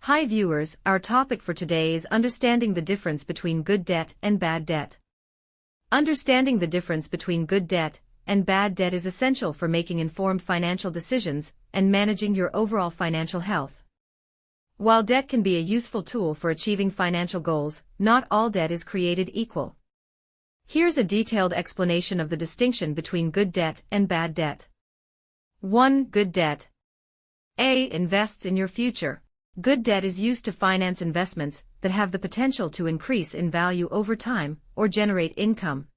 Hi viewers, our topic for today is understanding the difference between good debt and bad debt. Understanding the difference between good debt and bad debt is essential for making informed financial decisions and managing your overall financial health. While debt can be a useful tool for achieving financial goals, not all debt is created equal. Here's a detailed explanation of the distinction between good debt and bad debt. 1. Good debt. A. Invests in your future. Good debt is used to finance investments that have the potential to increase in value over time or generate income.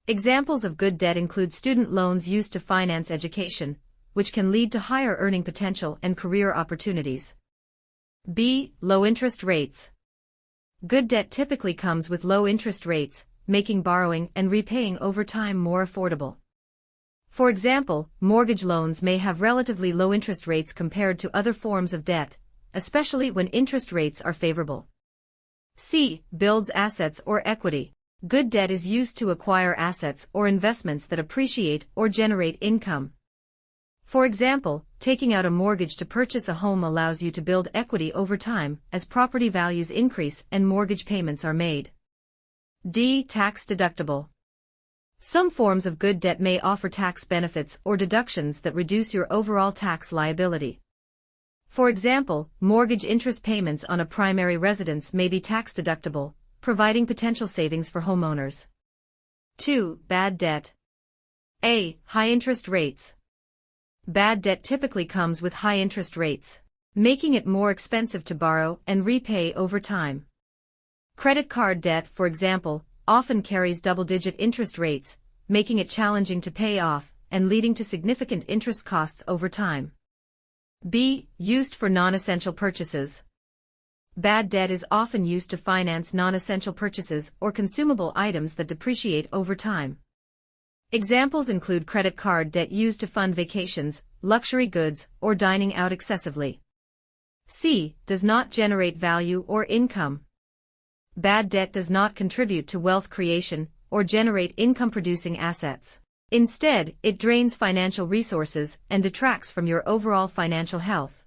Examples of good debt include student loans used to finance education, which can lead to higher earning potential and career opportunities. B. Low interest rates. Good debt typically comes with low interest rates, making borrowing and repaying over time more affordable. For example, mortgage loans may have relatively low interest rates compared to other forms of debt, especially when interest rates are favorable. C. Builds assets or equity. Good debt is used to acquire assets or investments that appreciate or generate income. For example, taking out a mortgage to purchase a home allows you to build equity over time as property values increase and mortgage payments are made. D. Tax deductible. Some forms of good debt may offer tax benefits or deductions that reduce your overall tax liability. For example, mortgage interest payments on a primary residence may be tax deductible, providing potential savings for homeowners. 2. Bad debt. A. High interest rates. Bad debt typically comes with high interest rates, making it more expensive to borrow and repay over time. Credit card debt, for example, often carries double-digit interest rates, making it challenging to pay off and leading to significant interest costs over time. B. Used for non-essential purchases. Bad debt is often used to finance non-essential purchases or consumable items that depreciate over time. Examples include credit card debt used to fund vacations, luxury goods, or dining out excessively. C. Does not generate value or income. Bad debt does not contribute to wealth creation or generate income-producing assets. Instead, it drains financial resources and detracts from your overall financial health.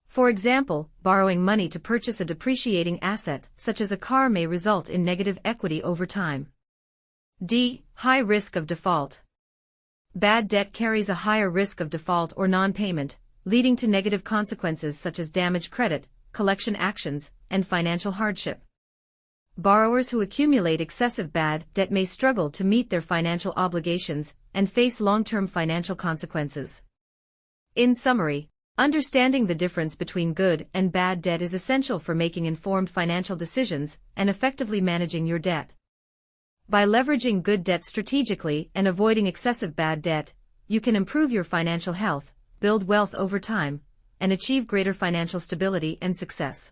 For example, borrowing money to purchase a depreciating asset, such as a car, may result in negative equity over time. D. High risk of default. Bad debt carries a higher risk of default or non-payment, leading to negative consequences such as damaged credit, collection actions, and financial hardship. Borrowers who accumulate excessive bad debt may struggle to meet their financial obligations and face long-term financial consequences. In summary, understanding the difference between good and bad debt is essential for making informed financial decisions and effectively managing your debt. By leveraging good debt strategically and avoiding excessive bad debt, you can improve your financial health, build wealth over time, and achieve greater financial stability and success.